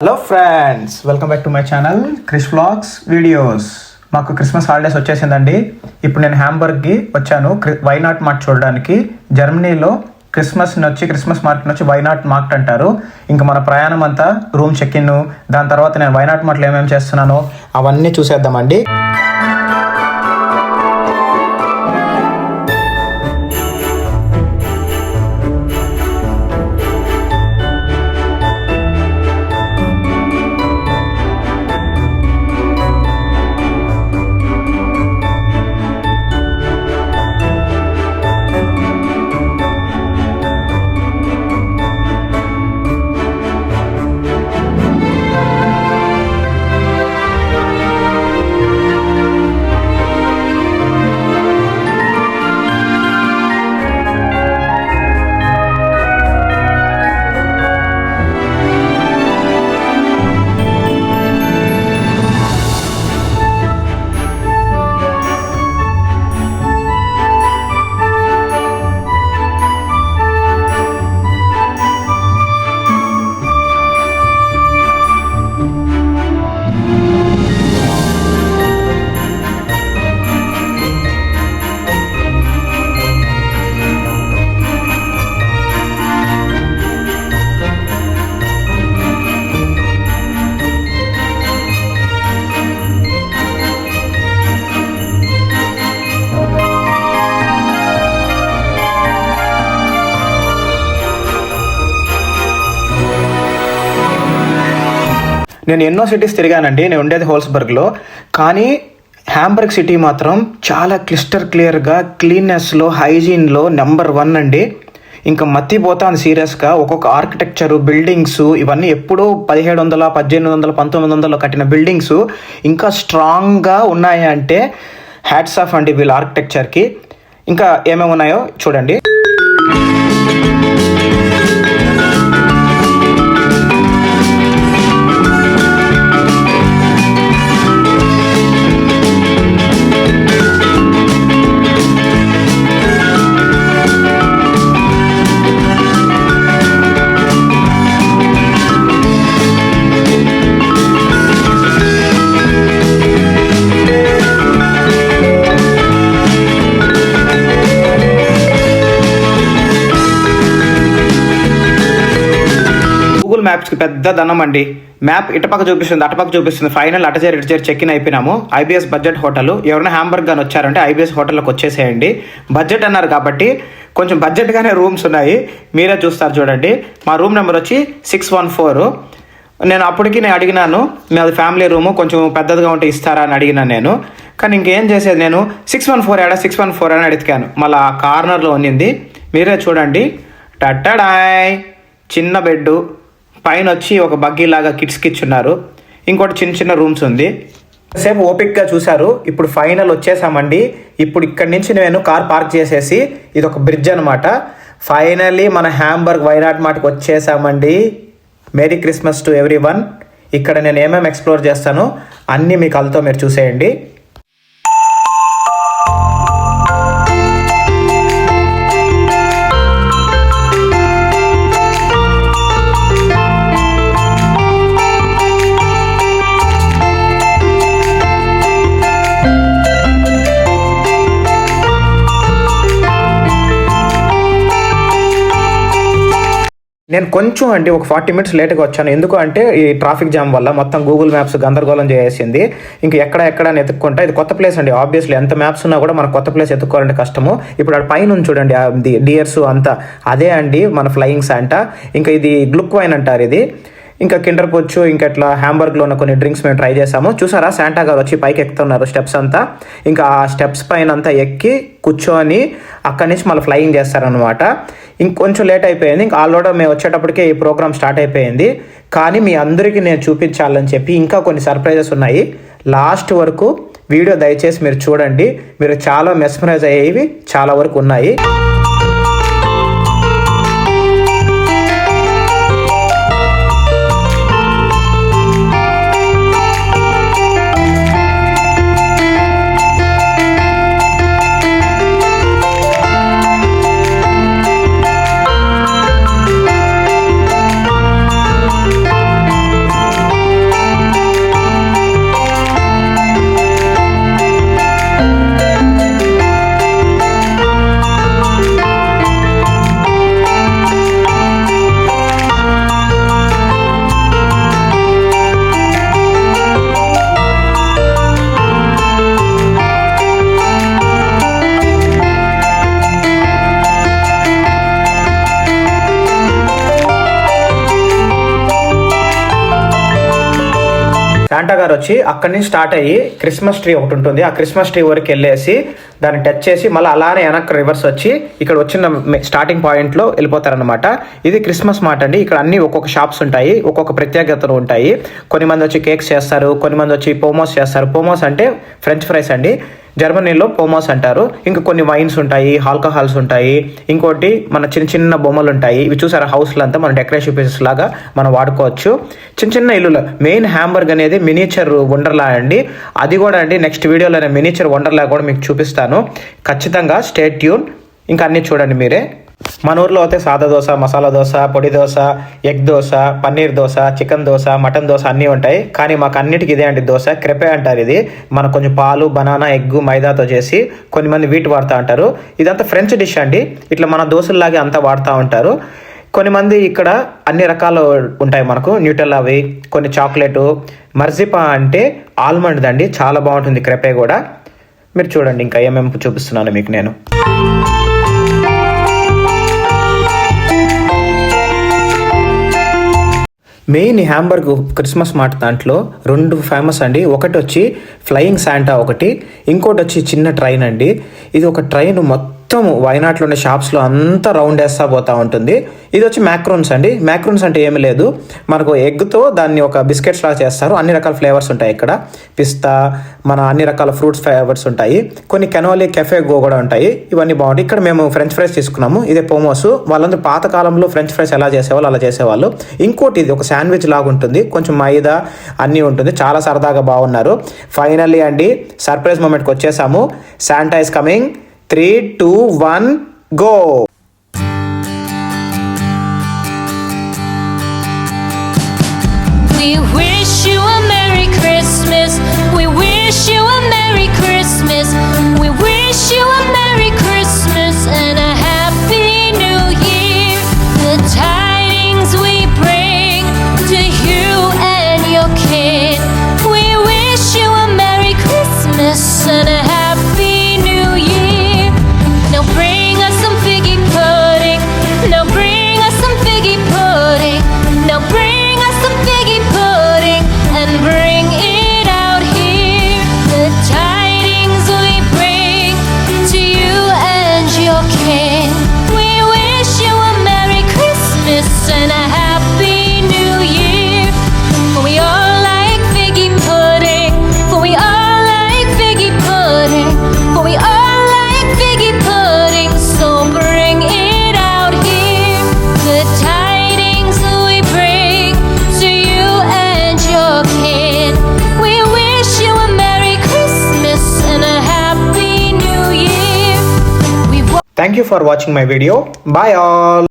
Hello friends, welcome back to my channel Krish vlogs videos. మాకు Christmas holidays వచ్చేసిందండి. ఇప్పుడు నేను హ్యాంబర్గ్కి వచ్చాను వైనాట్ మార్ట్ చూడడానికి. జర్మనీలో క్రిస్మస్ మార్కెట్ వచ్చి వైనాట్ మార్ట్ అంటారు. ఇంకా మన ప్రయాణం అంతా రూమ్ చెక్ ఇన్, దాని తర్వాత నేను వైనాట్ మార్ట్లో ఏమేమి చేస్తున్నానో అవన్నీ చూసేద్దామండి. నేను ఎన్నో సిటీస్ తిరిగానండి. నేను ఉండేది హోల్స్బర్గ్లో. కానీ హ్యాంబర్గ్ సిటీ మాత్రం చాలా క్లియర్గా క్లీన్నెస్లో, హైజీన్లో నెంబర్ 1 అండి. ఇంకా మత్తిపోతాను సీరియస్గా. ఒక్కొక్క ఆర్కిటెక్చరు, బిల్డింగ్స్ ఇవన్నీ ఎప్పుడూ 1700, 1800, 1900 కట్టిన బిల్డింగ్స్ ఇంకా స్ట్రాంగ్గా ఉన్నాయి అంటే హ్యాట్స్ ఆఫ్ అండి వీళ్ళ ఆర్కిటెక్చర్కి. ఇంకా ఏమేమి ఉన్నాయో చూడండి. మ్యాప్స్కి పెద్ద ధనం అండి. మ్యాప్ ఇటుపక్క చూపిస్తుంది, అటుపక్క చూపిస్తుంది. ఫైనల్ అటచేరి చెక్ ఇన్ అయిపోయినాము. Ibis budget hotel. ఎవరైనా హ్యాంబర్గ్ గాని వచ్చారంటే ఐబిఎస్ హోటల్లోకి వచ్చేసేయండి. బడ్జెట్ అన్నారు కాబట్టి కొంచెం బడ్జెట్గానే రూమ్స్ ఉన్నాయి, మీరే చూస్తారు చూడండి. మా రూమ్ నెంబర్ వచ్చి 614. నేను అడిగినాను, అది ఫ్యామిలీ రూము, కొంచెం పెద్దదిగా ఉంటే ఇస్తారా అని అడిగినాను నేను. కానీ ఇంకేం చేసేది, నేను 614 అని అడిగాను. మళ్ళీ ఆ కార్నర్లో ఉన్నింది, మీరే చూడండి. టట్టడాయ్, చిన్న బెడ్, పైన వచ్చి ఒక బగ్గీలాగా కిడ్స్కి ఇచ్చున్నారు. ఇంకోటి చిన్న రూమ్స్ ఉంది. సేపు ఓపిక్గా చూశారు. ఇప్పుడు ఫైనల్ వచ్చేసామండి. ఇప్పుడు ఇక్కడి నుంచి నేను కార్ పార్క్ చేసేసి, ఇది ఒక బ్రిడ్జ్ అనమాట. ఫైనల్లీ మన హ్యాంబర్గ్ వైనాట్ మార్ట్కి వచ్చేసామండి. Merry Christmas to everyone. ఇక్కడ నేను ఏమేమి ఎక్స్ప్లోర్ చేస్తానో అన్నీ మీ కళ్ళతో మీరు చూసేయండి. నేను కొంచెం ఒక 40 minutes లేట్గా వచ్చాను. ఎందుకు అంటే ఈ ట్రాఫిక్ జామ్ వల్ల మొత్తం గూగుల్ మ్యాప్స్ గందరగోళం చేసేసింది. ఇంకా ఎక్కడ అని ఎత్తుక్కుంటా. ఇది కొత్త ప్లేస్ అండి. ఆబ్వియస్లీ ఎంత మ్యాప్స్ ఉన్నా కూడా మన కొత్త ప్లేస్ ఎత్తుక్కోవాలంటే కష్టము. ఇప్పుడు అక్కడ పైన చూడండి, డియర్స్ అంతా అదే అండి మన ఫ్లయింగ్ శాంటా. ఇంకా ఇది గ్లుక్ వైన్ అంటారు ఇది. ఇంకా కిండర్ పొచ్చు, ఇంకా ఇట్లా హ్యాంబర్గ్లో ఉన్న కొన్ని డ్రింక్స్ మేము ట్రై చేసాము. చూసారా, శాంటా గారు వచ్చి పైకి ఎక్కుతున్నారు స్టెప్స్ అంతా. ఇంకా ఆ స్టెప్స్ పైన అంతా ఎక్కి కూర్చొని అక్కడి నుంచి మళ్ళీ ఫ్లయింగ్ చేస్తారనమాట. ఇంకొంచెం లేట్ అయిపోయింది. ఇంకా ఆల్రెడీ మేము వచ్చేటప్పటికే ఈ ప్రోగ్రామ్ స్టార్ట్ అయిపోయింది. కానీ మీ అందరికీ నేను చూపించాలని చెప్పి ఇంకా కొన్ని సర్ప్రైజెస్ ఉన్నాయి. లాస్ట్ వరకు వీడియో దయచేసి మీరు చూడండి. మీరు చాలా మెస్మరైజ్ అయ్యేవి చాలా వరకు ఉన్నాయి. శాంటా గారు వచ్చి అక్కడి నుంచి స్టార్ట్ అయ్యి క్రిస్మస్ ట్రీ ఒకటి ఉంటుంది, ఆ క్రిస్మస్ ట్రీ వరకు వెళ్ళేసి దాన్ని టచ్ చేసి మళ్ళీ అలానే వెనక్కి రివర్స్ వచ్చి ఇక్కడ వచ్చిన స్టార్టింగ్ పాయింట్లో వెళ్ళిపోతారనమాట. ఇది క్రిస్మస్ మార్ట్ అండి. ఇక్కడ అన్ని ఒక్కొక్క షాప్స్ ఉంటాయి, ఒక్కొక్క ప్రత్యేకతలు ఉంటాయి. కొన్ని మంది వచ్చి కేక్స్ చేస్తారు, కొన్ని మంది వచ్చి పోమోస్ చేస్తారు. పోమోస్ అంటే ఫ్రెంచ్ ఫ్రైస్ అండి, జర్మనీలో పోమోస్ అంటారు. ఇంకా కొన్ని వైన్స్ ఉంటాయి, ఆల్కహాల్స్ ఉంటాయి, ఇంకోటి మన చిన్న చిన్న బొమ్మలు ఉంటాయి. ఇవి చూసారా హౌస్లో అంతా మన డెకరేషన్ పీసెస్ లాగా మనం వాడుకోవచ్చు. చిన్న చిన్న ఇల్లులు. మెయిన్ హ్యాంబర్గ్ అనేది మినియేచర్ వండర్లా అండి. అది కూడా అండి నెక్స్ట్ వీడియోలో నేను మినియేచర్ వండర్లా కూడా మీకు చూపిస్తాను. ఖచ్చితంగా స్టే ట్యూన్. ఇంకా అన్నీ చూడండి మీరే. మన ఊర్లో అయితే సాదా దోశ, మసాలా దోశ, పొడి dosa, egg dosa, paneer dosa, chicken dosa, mutton dosa అన్నీ ఉంటాయి. కానీ మాకు అన్నిటికీ ఇదే అండి దోశ. క్రెపే అంటారు ఇది. మనకు కొంచెం పాలు, బనానా, ఎగ్గు, మైదాతో చేసి కొన్ని మంది వీట్ వాడుతూ ఉంటారు. ఇదంతా ఫ్రెంచ్ డిష్ అండి. ఇట్లా మన దోశల్లాగే అంతా వాడుతూ ఉంటారు. కొన్ని మంది ఇక్కడ అన్ని రకాలు ఉంటాయి మనకు. న్యూటెల్లా అవి, కొన్ని చాక్లెట్, మర్జిపా అంటే ఆల్మండ్ అండి, చాలా బాగుంటుంది క్రెపే కూడా. మీరు చూడండి ఇంకా ఏమేమి చూపిస్తున్నాను మీకు నేను. మెయిన్ హ్యాంబర్గ్ క్రిస్మస్ మార్ట్ దాంట్లో 2 ఫేమస్ అండి. ఒకటి వచ్చి ఫ్లయింగ్ శాంటా ఒకటి, ఇంకోటి వచ్చి చిన్న ట్రైన్ అండి. ఇది ఒక ట్రైన్ మొత్తం వైనాట్లో ఉండే షాప్స్లో అంతా రౌండ్ వేస్తా పోతూ ఉంటుంది. ఇది వచ్చి మ్యాక్రోన్స్ అండి. మ్యాక్రోన్స్ అంటే ఏమి లేదు, మనకు ఎగ్తో దాన్ని ఒక బిస్కెట్స్ లాగా చేస్తారు. అన్ని రకాల ఫ్లేవర్స్ ఉంటాయి ఇక్కడ. పిస్తా, మన అన్ని రకాల ఫ్రూట్స్ ఫ్లేవర్స్ ఉంటాయి. కొన్ని కెనోలీ, కెఫే గో కూడా ఉంటాయి. ఇవన్నీ బాగుంటాయి. ఇక్కడ మేము ఫ్రెంచ్ ఫ్రైస్ తీసుకున్నాము. ఇదే పోమోస్. వాళ్ళందరూ పాతకాలంలో ఫ్రెంచ్ ఫ్రైస్ ఎలా చేసేవాళ్ళు అలా చేసేవాళ్ళు. ఇంకోటి ఇది ఒక శాండ్విచ్ లాగా ఉంటుంది, కొంచెం మైదా అన్నీ ఉంటుంది. చాలా సరదాగా బాగున్నారు. ఫైనల్లీ అండి సర్ప్రైజ్ మూమెంట్కి వచ్చేసాము. Santa is coming. 3, 2, 1 go. We wish you a Merry Christmas. We wish you a Merry Christmas. We wish you a Merry Christmas and a Happy New Year. The tidings we bring to you and your kin. We wish you a Merry Christmas and a Happy New Year. Now bring us some figgy pudding. Now bring us some figgy pudding. Now bring us some figgy pudding and bring it out here. The tidings we bring to you and your kin. We wish you a Merry Christmas and a Happy New Year. For we all like figgy pudding. For we all like figgy pudding. For we all like figgy pudding. So bring it out here. The tidings we bring to you and your kin. We wish you a Merry Christmas and a Happy New Year. Thank you for watching my video. Bye all.